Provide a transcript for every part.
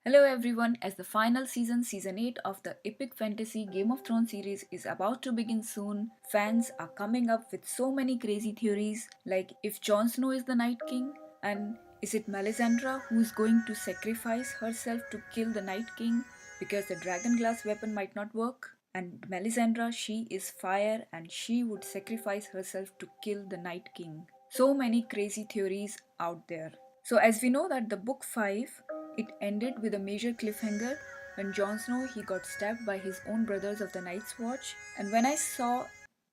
Hello everyone, as the final season 8 of the epic fantasy Game of Thrones series is about to begin soon, fans are coming up with so many crazy theories like if Jon Snow is the Night King, and is it Melisandre who is going to sacrifice herself to kill the Night King because the dragon glass weapon might not work? And Melisandre, she is fire and she would sacrifice herself to kill the Night King. So many crazy theories out there. So as we know that the book 5, it ended with a major cliffhanger when Jon Snow he got stabbed by his own brothers of the Night's Watch. And when I saw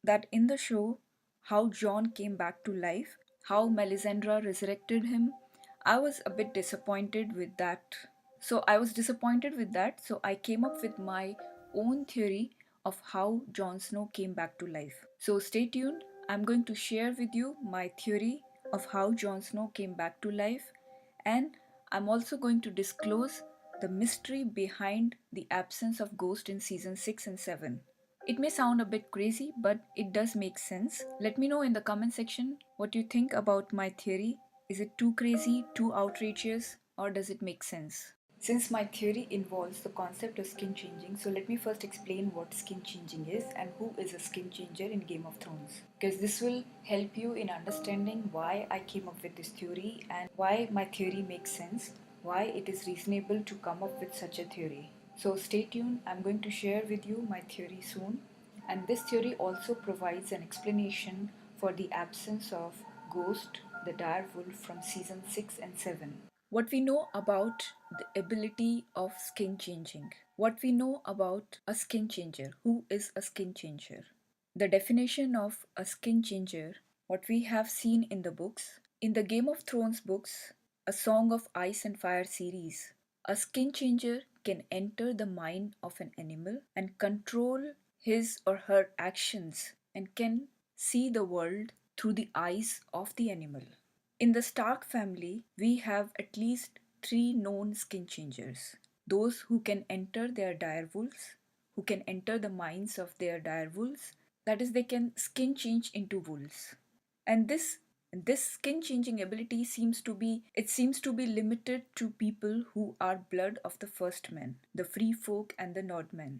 that in the show how Jon came back to life, how Melisandre resurrected him, I was a bit disappointed with that. So I came up with my own theory of how Jon Snow came back to life. So stay tuned. I'm going to share with you my theory of how Jon Snow came back to life, and I'm also going to disclose the mystery behind the absence of Ghost in season 6 and 7. It may sound a bit crazy, but it does make sense. Let me know in the comment section what you think about my theory. Is it too crazy, too outrageous, or does it make sense? Since my theory involves the concept of skin changing, so let me first explain what skin changing is and who is a skin changer in Game of Thrones. Because this will help you in understanding why I came up with this theory and why my theory makes sense, why it is reasonable to come up with such a theory. So stay tuned, I'm going to share with you my theory soon. And this theory also provides an explanation for the absence of Ghost, the direwolf from season 6 and 7. What we know about the ability of skin changing. What we know about a skin changer. Who is a skin changer? The definition of a skin changer, what we have seen in the books. In the Game of Thrones books, A Song of Ice and Fire series, a skin changer can enter the mind of an animal and control his or her actions and can see the world through the eyes of the animal. In the Stark family, we have at least three known skin changers. Those who can enter their direwolves, who can enter the minds of their direwolves, that is, they can skin change into wolves. And this skin changing ability seems to be limited to people who are blood of the first men, the free folk and the Nordmen.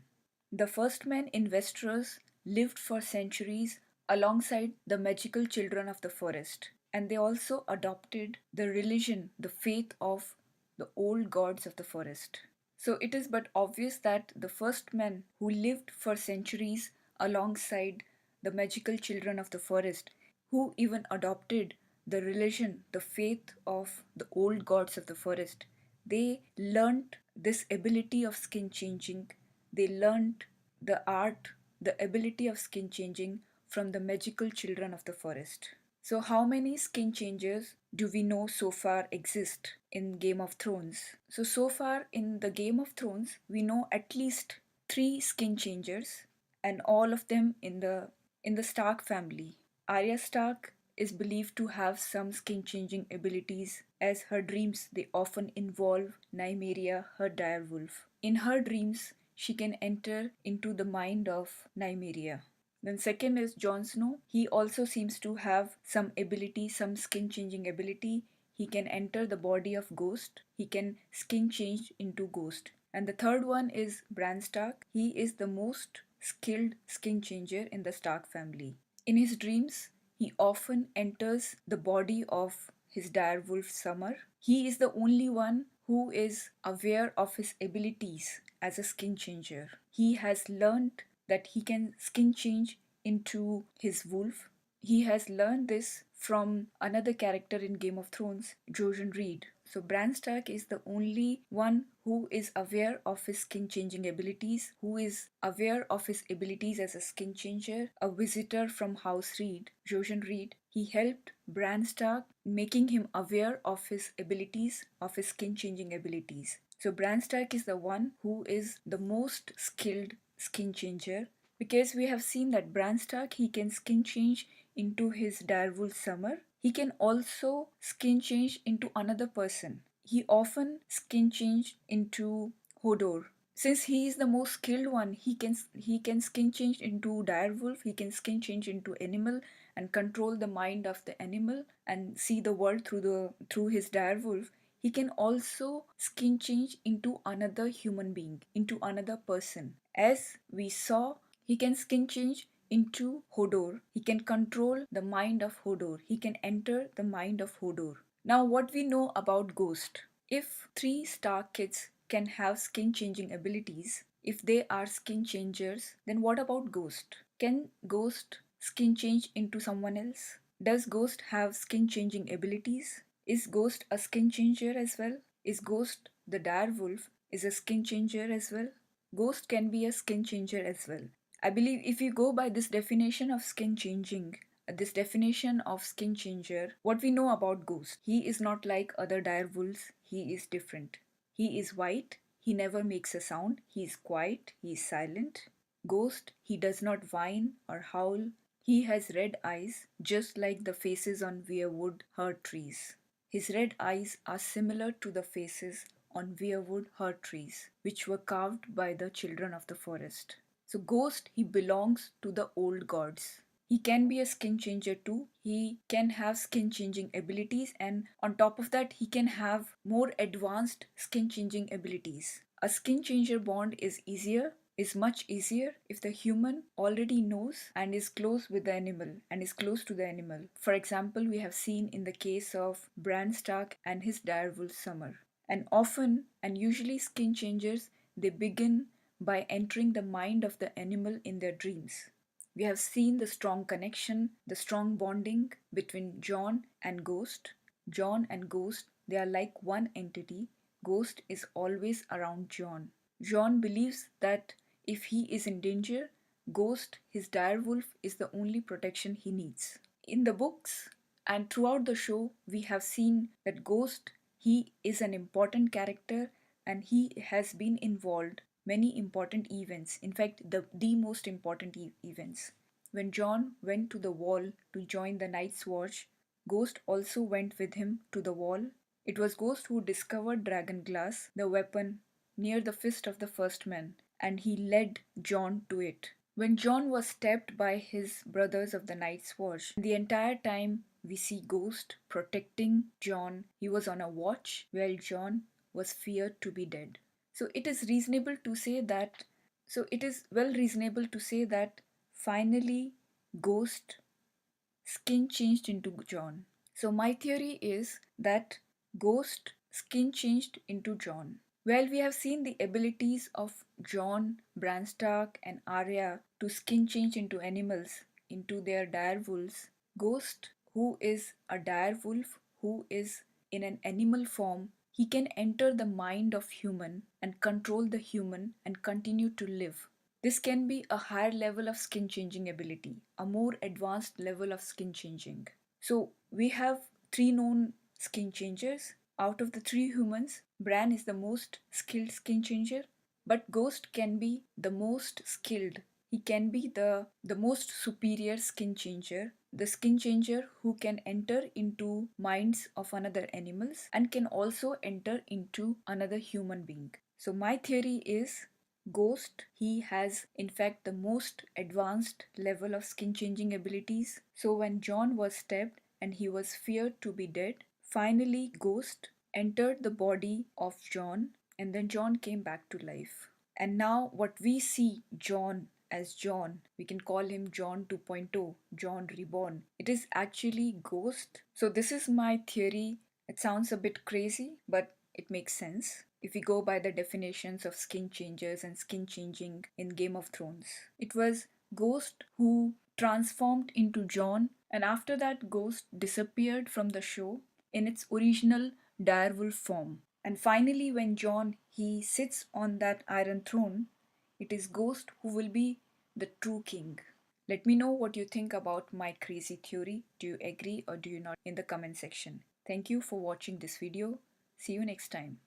The first men in Westeros lived for centuries alongside the magical children of the forest, and they also adopted the religion, the faith of the old gods of the forest. So it is but obvious that the first men who lived for centuries alongside the magical children of the forest, who even adopted the religion, the faith of the old gods of the forest, they learnt this ability of skin changing. They learnt the art, the ability of skin changing from the magical children of the forest. So, how many skin changers do we know so far exist in Game of Thrones? So far in the Game of Thrones, we know at least three skin changers, and all of them in the Stark family. Arya Stark is believed to have some skin changing abilities, as her dreams they often involve Nymeria, her direwolf. In her dreams, she can enter into the mind of Nymeria. Then second is Jon Snow. He also seems to have some ability, some skin changing ability. He can enter the body of Ghost. He can skin change into Ghost. And the third one is Bran Stark. He is the most skilled skin changer in the Stark family. In his dreams, he often enters the body of his direwolf Summer. He is the only one who is aware of his abilities as a skin changer. He has learned that he can skin change into his wolf. He has learned this from another character in Game of Thrones, Jojen Reed. So Bran Stark is the only one who is aware of his skin changing abilities, who is aware of his abilities as a skin changer, a visitor from House Reed, Jojen Reed. He helped Bran Stark, making him aware of his abilities, of his skin changing abilities. So Bran Stark is the one who is the most skilled skin changer, because we have seen that Bran Stark he can skin change into his direwolf Summer. He can also skin change into another person. He often skin changed into Hodor. Since he is the most skilled one, he can skin change into direwolf. He can skin change into animal and control the mind of the animal and see the world through his direwolf. he can also skin change into another human being, into another person. As we saw, he can skin change into Hodor. He can control the mind of Hodor. He can enter the mind of Hodor. Now, what we know about Ghost. If three Stark kids can have skin changing abilities, if they are skin changers, then what about Ghost? Can Ghost skin change into someone else? Does Ghost have skin changing abilities? Is Ghost a skin changer as well? Is Ghost the Direwolf is a skin changer as well? Ghost can be a skin changer as well. I believe if you go by this definition of skin changing, this definition of skin changer, what we know about Ghost, he is not like other direwolves, he is different. He is white, he never makes a sound, he is quiet, he is silent. Ghost, he does not whine or howl, he has red eyes just like the faces on weirwood hurt trees. His red eyes are similar to the faces on weirwood hurt trees, which were carved by the children of the forest. So, Ghost, he belongs to the old gods. He can be a skin changer too. He can have skin changing abilities, and on top of that, he can have more advanced skin changing abilities. A skin changer bond is much easier if the human already knows and is close with the animal and is close to the animal. For example, we have seen in the case of Bran Stark and his direwolf Summer. And often and usually skin changers, they begin by entering the mind of the animal in their dreams. We have seen the strong connection, the strong bonding between Jon and Ghost. Jon and Ghost, they are like one entity. Ghost is always around Jon. Jon believes that if he is in danger, Ghost, his direwolf, is the only protection he needs. In the books and throughout the show, we have seen that Ghost, he is an important character and he has been involved many important events. In fact, the most important events. When Jon went to the wall to join the Night's Watch, Ghost also went with him to the wall. It was Ghost who discovered Dragon Glass, the weapon, near the fist of the first man, and he led Jon to it. When Jon was stabbed by his brothers of the Night's Watch, the entire time we see Ghost protecting Jon. He was on a watch while Jon was feared to be dead. So it is reasonable to say that, so it is well reasonable to say that finally Ghost skin changed into Jon. So my theory is that Ghost skin changed into Jon. Well, we have seen the abilities of Jon, Bran Stark, and Arya to skin change into animals, into their direwolves. Ghost, who is a direwolf, who is in an animal form, he can enter the mind of human and control the human and continue to live. This can be a higher level of skin changing ability, a more advanced level of skin changing. So we have three known skin changers. Out of the three humans, Bran is the most skilled skin changer, but Ghost can be the most skilled. He can be the most superior skin changer, the skin changer who can enter into minds of another animals and can also enter into another human being. So my theory is Ghost, he has in fact the most advanced level of skin changing abilities. So when Jon was stabbed and he was feared to be dead, finally Ghost entered the body of Jon and then Jon came back to life. And now what we see Jon as Jon, we can call him Jon 2.0, Jon Reborn. It is actually Ghost. So this is my theory. It sounds a bit crazy, but it makes sense if we go by the definitions of skin changers and skin changing in Game of Thrones. It was Ghost who transformed into Jon, and after that, Ghost disappeared from the show in its original direwolf form. And finally, when Jon he sits on that iron throne, it is Ghost who will be the true king. Let me know what you think about my crazy theory. Do you agree or do you not in the comment section? Thank you for watching this video. See you next time.